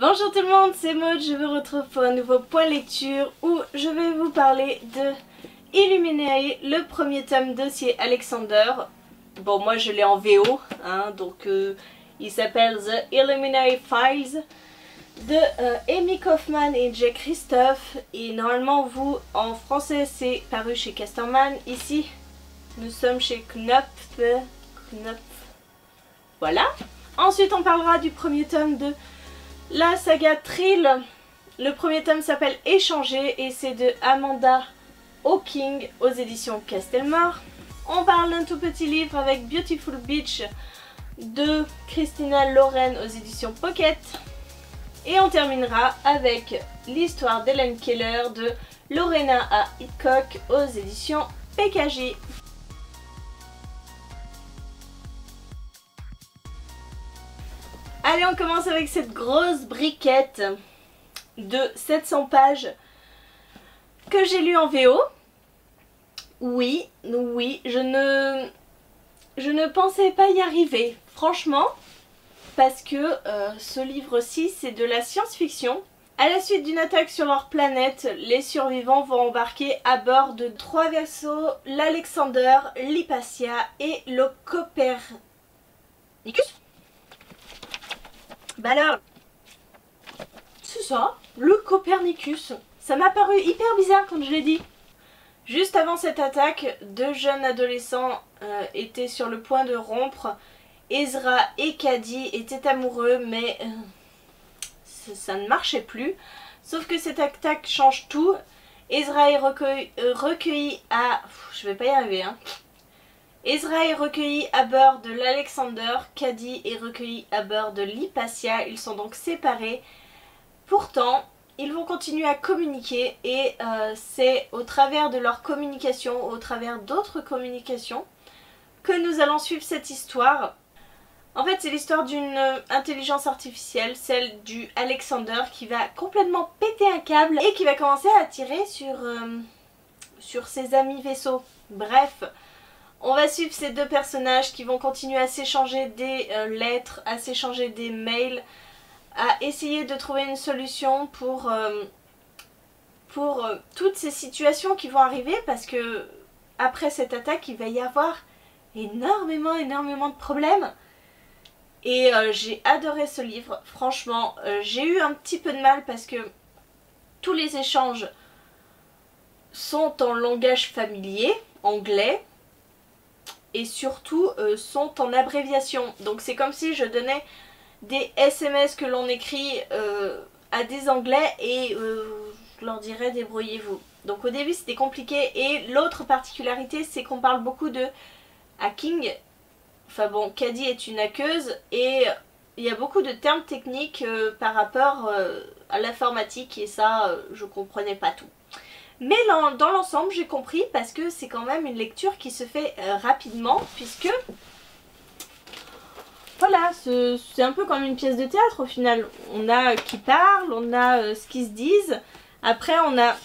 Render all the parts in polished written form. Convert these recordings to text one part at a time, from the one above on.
Bonjour tout le monde, c'est Maud, je vous retrouve pour un nouveau point lecture où je vais vous parler de Illuminae, le premier tome dossier Alexander. Bon, moi je l'ai en VO, hein, donc il s'appelle The Illuminae Files de Amy Kaufman et Jay Christophe. Et normalement vous, en français, c'est paru chez Casterman. Ici, nous sommes chez Knopf. Voilà. Ensuite on parlera du premier tome de la saga Thrill. Le premier tome s'appelle Échanger et c'est de Amanda Hawking aux éditions Castelmore. On parle d'un tout petit livre avec Beautiful Beach de Christina Lauren aux éditions Pocket. Et on terminera avec l'histoire d'Helen Keller de Lorena A. Hitchcock aux éditions PKJ. Allez, on commence avec cette grosse briquette de 700 pages que j'ai lu en VO. Oui, je ne pensais pas y arriver, franchement, parce que ce livre-ci, c'est de la science-fiction. À la suite d'une attaque sur leur planète, les survivants vont embarquer à bord de 3 vaisseaux, l'Alexander, l'Hypatia et le Copernicus. Bah alors, c'est ça, le Copernicus. Ça m'a paru hyper bizarre quand je l'ai dit. Juste avant cette attaque, 2 jeunes adolescents étaient sur le point de rompre. Ezra et Cady étaient amoureux, mais ça ne marchait plus. Sauf que cette attaque change tout. Ezra est recueilli à... Je vais pas y arriver, hein. Ezra est recueilli à bord de l'Alexander, Cady est recueilli à bord de l'Hypatia, ils sont donc séparés. Pourtant, ils vont continuer à communiquer et c'est au travers de leur communication, au travers d'autres communications, que nous allons suivre cette histoire. En fait, c'est l'histoire d'une intelligence artificielle, celle du Alexander, qui va complètement péter un câble et qui va commencer à tirer sur ses amis vaisseaux. Bref. On va suivre ces 2 personnages qui vont continuer à s'échanger des lettres, à s'échanger des mails, à essayer de trouver une solution pour toutes ces situations qui vont arriver, parce que après cette attaque, il va y avoir énormément de problèmes. Et j'ai adoré ce livre, franchement. J'ai eu un petit peu de mal parce que tous les échanges sont en langage familier, anglais. Et surtout sont en abréviation. Donc c'est comme si je donnais des SMS que l'on écrit à des anglais et je leur dirais débrouillez-vous. Donc au début c'était compliqué et l'autre particularité c'est qu'on parle beaucoup de hacking. Enfin bon, Cady est une hackeuse et il y a beaucoup de termes techniques par rapport à l'informatique et ça je comprenais pas tout. Mais dans l'ensemble j'ai compris parce que c'est quand même une lecture qui se fait rapidement puisque voilà, c'est un peu comme une pièce de théâtre au final. On a qui parlent, on a ce qu'ils se disent, après on a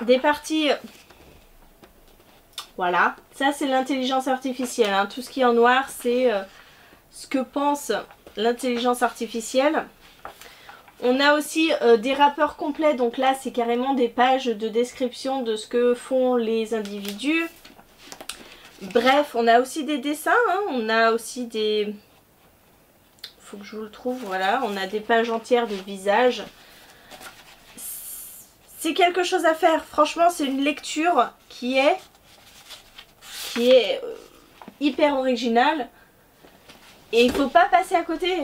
des parties, voilà, ça c'est l'intelligence artificielle, hein. Tout ce qui est en noir c'est ce que pense l'intelligence artificielle. On a aussi des rapports complets, donc là c'est carrément des pages de description de ce que font les individus. Bref, on a aussi des dessins, hein. On a aussi des... Faut que je vous le trouve, voilà. On a des pages entières de visages. C'est quelque chose à faire, franchement c'est une lecture qui est hyper originale. Et il ne faut pas passer à côté.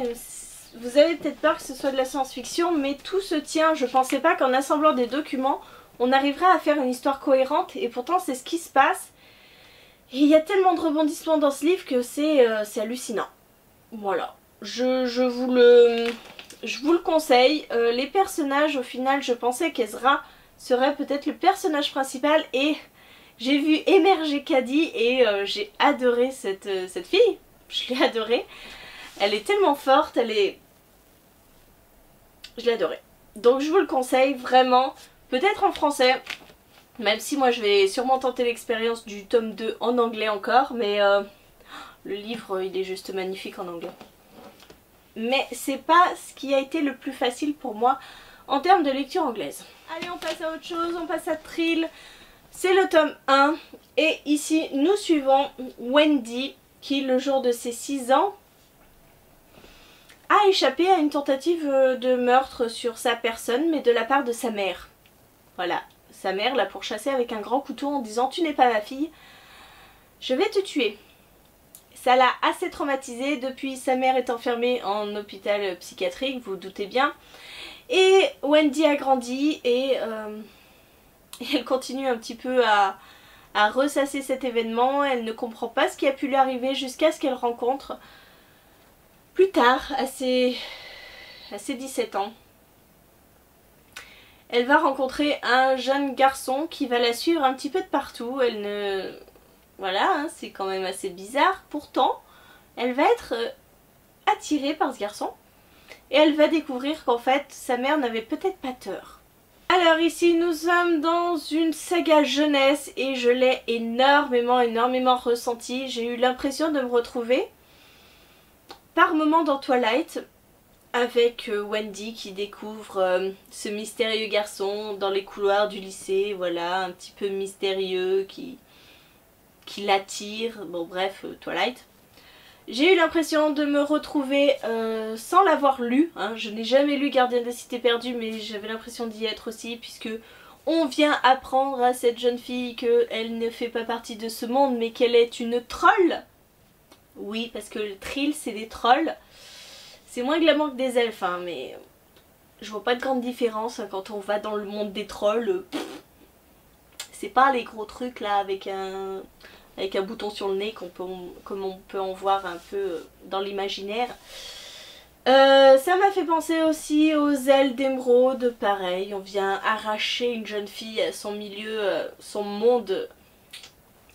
Vous avez peut-être peur que ce soit de la science-fiction, mais tout se tient. Je pensais pas qu'en assemblant des documents, on arriverait à faire une histoire cohérente, et pourtant c'est ce qui se passe. Et il y a tellement de rebondissements dans ce livre que c'est hallucinant. Voilà, je vous le conseille. Les personnages, au final, je pensais qu'Ezra serait peut-être le personnage principal, et j'ai vu émerger Cady, et j'ai adoré cette fille. Je l'ai adorée. Elle est tellement forte, je l'ai adorée. Donc je vous le conseille vraiment, peut-être en français, même si moi je vais sûrement tenter l'expérience du tome 2 en anglais encore, mais le livre il est juste magnifique en anglais. mais c'est pas ce qui a été le plus facile pour moi en termes de lecture anglaise. Allez, on passe à autre chose, on passe à Thrill. C'est le tome 1 et ici nous suivons Wendy qui, le jour de ses 6 ans, a échappé à une tentative de meurtre sur sa personne, mais de la part de sa mère. Voilà, sa mère l'a pourchassée avec un grand couteau en disant « Tu n'es pas ma fille, je vais te tuer ». Ça l'a assez traumatisée. Depuis, sa mère est enfermée en hôpital psychiatrique, vous vous doutez bien. Et Wendy a grandi et elle continue un petit peu à ressasser cet événement. Elle ne comprend pas ce qui a pu lui arriver jusqu'à ce qu'elle rencontre plus tard, à ses 17 ans. Elle va rencontrer un jeune garçon qui va la suivre un petit peu de partout. Elle ne... Voilà, hein, c'est quand même assez bizarre. Pourtant, elle va être attirée par ce garçon. Et elle va découvrir qu'en fait, sa mère n'avait peut-être pas tort. Alors ici, nous sommes dans une saga jeunesse et je l'ai énormément ressenti. J'ai eu l'impression de me retrouver par moments dans Twilight avec Wendy qui découvre ce mystérieux garçon dans les couloirs du lycée, voilà, un petit peu mystérieux qui l'attire, bon bref, Twilight. J'ai eu l'impression de me retrouver sans l'avoir lu, hein. Je n'ai jamais lu Gardien des Cités Perdues, mais j'avais l'impression d'y être aussi, puisque on vient apprendre à cette jeune fille qu'elle ne fait pas partie de ce monde, mais qu'elle est une troll. Oui, parce que le Thrill, c'est des trolls. C'est moins glamour que des elfes, hein, mais je vois pas de grande différence hein, quand on va dans le monde des trolls. C'est pas les gros trucs là avec un bouton sur le nez comme on peut en voir un peu dans l'imaginaire. Ça m'a fait penser aussi aux ailes d'émeraude, pareil, on vient arracher une jeune fille à son milieu, son monde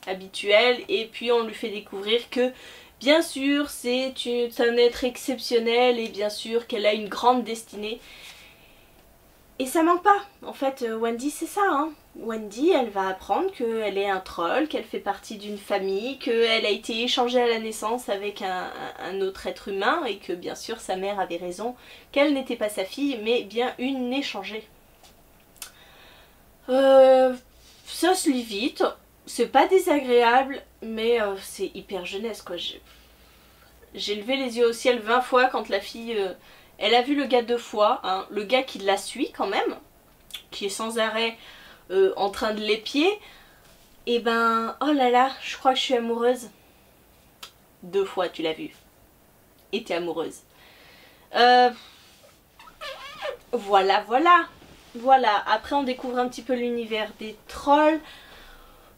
habituel, et puis on lui fait découvrir que bien sûr c'est un être exceptionnel et bien sûr qu'elle a une grande destinée. Et ça manque pas, en fait Wendy c'est ça, hein. Wendy elle va apprendre qu'elle est un troll, qu'elle fait partie d'une famille, qu'elle a été échangée à la naissance avec un autre être humain et que bien sûr sa mère avait raison, qu'elle n'était pas sa fille mais bien une échangée. Ça se lit vite, c'est pas désagréable mais c'est hyper jeunesse quoi. J'ai levé les yeux au ciel 20 fois quand la fille... elle a vu le gars 2 fois, hein, le gars qui la suit quand même, qui est sans arrêt en train de l'épier. Et ben, oh là là, je crois que je suis amoureuse. 2 fois tu l'as vu. Et t'es amoureuse. Voilà. Après on découvre un petit peu l'univers des trolls.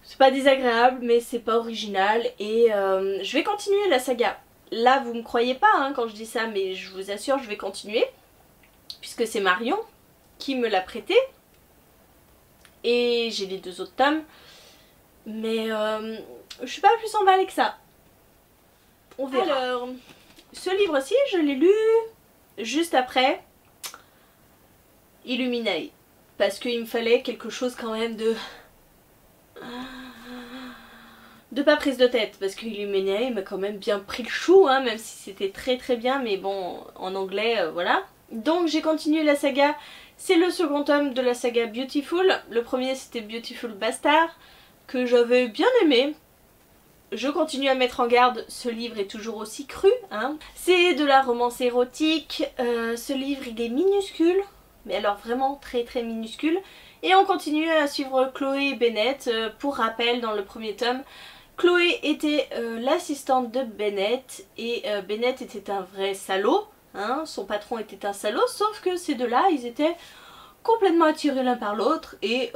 C'est pas désagréable mais c'est pas original. Et je vais continuer la saga. Là vous me croyez pas hein, quand je dis ça, mais je vous assure je vais continuer. Puisque c'est Marion qui me l'a prêté. Et j'ai les 2 autres tomes. Mais je suis pas plus emballée que ça. On verra. Alors, ce livre-ci je l'ai lu juste après Illuminae. Parce qu'il me fallait quelque chose quand même de pas prise de tête, parce que Illuminae m'a quand même bien pris le chou, hein, même si c'était très bien, mais bon, en anglais, voilà. Donc j'ai continué la saga, c'est le second tome de la saga Beautiful. Le premier c'était Beautiful Bastard, que j'avais bien aimé. Je continue à mettre en garde, ce livre est toujours aussi cru, hein. C'est de la romance érotique, ce livre il est minuscule, mais alors vraiment très minuscule. Et on continue à suivre Chloé et Bennett. Pour rappel, dans le premier tome, Chloé était l'assistante de Bennett et Bennett était un vrai salaud, hein, son patron était un salaud, sauf que ces deux-là, ils étaient complètement attirés l'un par l'autre et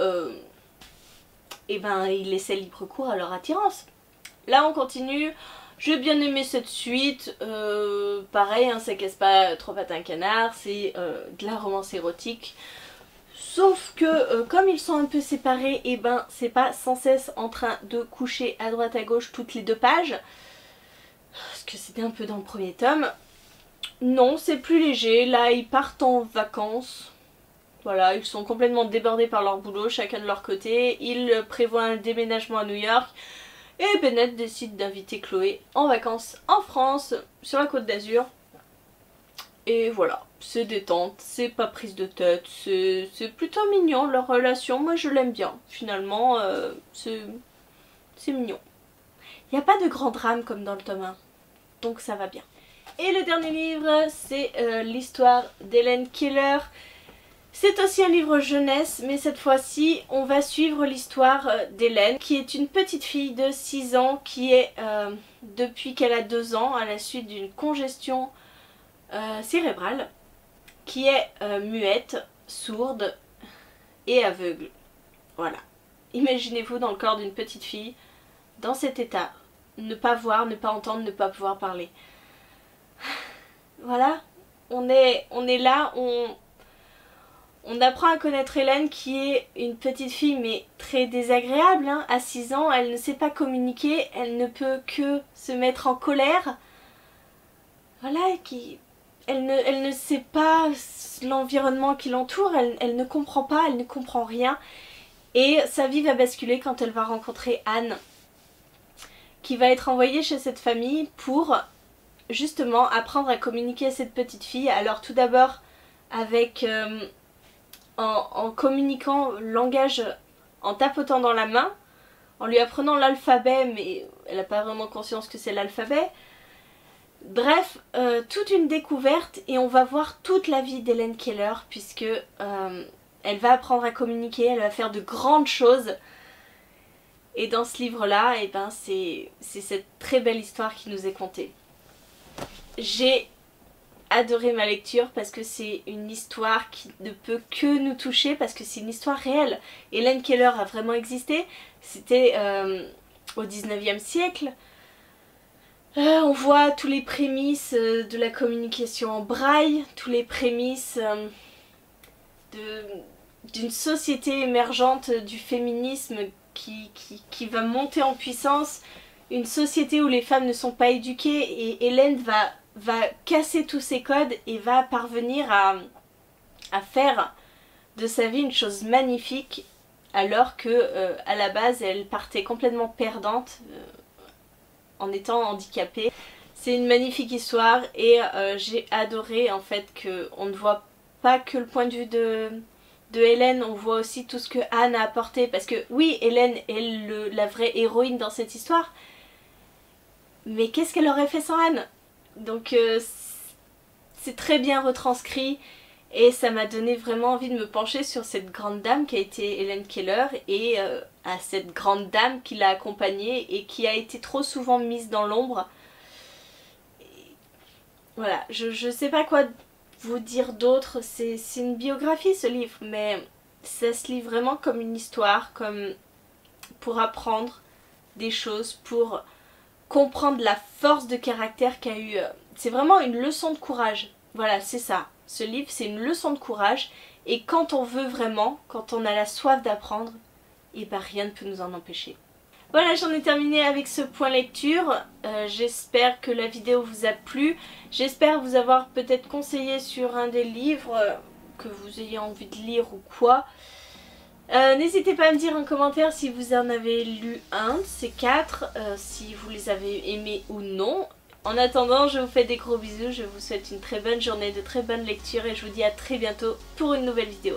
ben ils laissaient libre cours à leur attirance. Là on continue, j'ai bien aimé cette suite, pareil, hein, ça casse pas 3 pattes à un canard, c'est de la romance érotique. Sauf que comme ils sont un peu séparés, et ben c'est pas sans cesse en train de coucher à droite à gauche toutes les 2 pages. Parce que c'était un peu dans le premier tome. Non, c'est plus léger. Là ils partent en vacances. Voilà, ils sont complètement débordés par leur boulot, chacun de leur côté. Ils prévoient un déménagement à New York. Et Bennett décide d'inviter Chloé en vacances en France, sur la Côte d'Azur. Et voilà, c'est détente, c'est pas prise de tête, c'est plutôt mignon leur relation, moi je l'aime bien. Finalement, c'est mignon. Il n'y a pas de grand drame comme dans le tome 1, donc ça va bien. Et le dernier livre, c'est l'histoire d'Hélène Keller. C'est aussi un livre jeunesse, mais cette fois-ci, on va suivre l'histoire d'Hélène, qui est une petite fille de 6 ans qui est, depuis qu'elle a 2 ans, à la suite d'une congestion cérébrale, qui est muette, sourde et aveugle. Voilà. Imaginez-vous dans le corps d'une petite fille, dans cet état. Ne pas voir, ne pas entendre, ne pas pouvoir parler. Voilà. On est là, on apprend à connaître Hélène qui est une petite fille mais très désagréable. Hein. À 6 ans, elle ne sait pas communiquer, elle ne peut que se mettre en colère. Voilà, elle ne sait pas l'environnement qui l'entoure, elle ne comprend pas, elle ne comprend rien. Et sa vie va basculer quand elle va rencontrer Anne, qui va être envoyée chez cette famille pour justement apprendre à communiquer à cette petite fille. Alors tout d'abord avec en communiquant le langage, en tapotant dans la main, en lui apprenant l'alphabet, mais elle n'a pas vraiment conscience que c'est l'alphabet. Bref, toute une découverte et on va voir toute la vie d'Hélène Keller puisque elle va apprendre à communiquer, elle va faire de grandes choses. Et dans ce livre-là, eh ben, c'est cette très belle histoire qui nous est contée. J'ai adoré ma lecture parce que c'est une histoire qui ne peut que nous toucher parce que c'est une histoire réelle. Hélène Keller a vraiment existé, c'était au 19e siècle. On voit tous les prémices de la communication en braille, tous les prémices d'une société émergente du féminisme qui va monter en puissance, une société où les femmes ne sont pas éduquées et Hélène va casser tous ces codes et va parvenir à faire de sa vie une chose magnifique alors que à la base elle partait complètement perdante en étant handicapée. C'est une magnifique histoire et j'ai adoré en fait qu'on ne voit pas que le point de vue de Hélène, on voit aussi tout ce que Anne a apporté parce que oui, Hélène est la vraie héroïne dans cette histoire, mais qu'est-ce qu'elle aurait fait sans Anne? Donc c'est très bien retranscrit et ça m'a donné vraiment envie de me pencher sur cette grande dame qui a été Hélène Keller et à cette grande dame qui l'a accompagnée et qui a été trop souvent mise dans l'ombre. Voilà, je sais pas quoi vous dire d'autre, c'est une biographie ce livre, mais ça se lit vraiment comme une histoire, comme pour apprendre des choses, pour comprendre la force de caractère qu'a eu. C'est vraiment une leçon de courage, voilà c'est ça. Ce livre c'est une leçon de courage et quand on veut vraiment, quand on a la soif d'apprendre, et ben rien ne peut nous en empêcher. Voilà, j'en ai terminé avec ce point lecture. J'espère que la vidéo vous a plu. J'espère vous avoir peut-être conseillé sur un des livres que vous ayez envie de lire ou quoi. N'hésitez pas à me dire en commentaire si vous en avez lu un de ces 4, si vous les avez aimés ou non. En attendant, je vous fais des gros bisous, je vous souhaite une très bonne journée, de très bonnes lectures et je vous dis à très bientôt pour une nouvelle vidéo.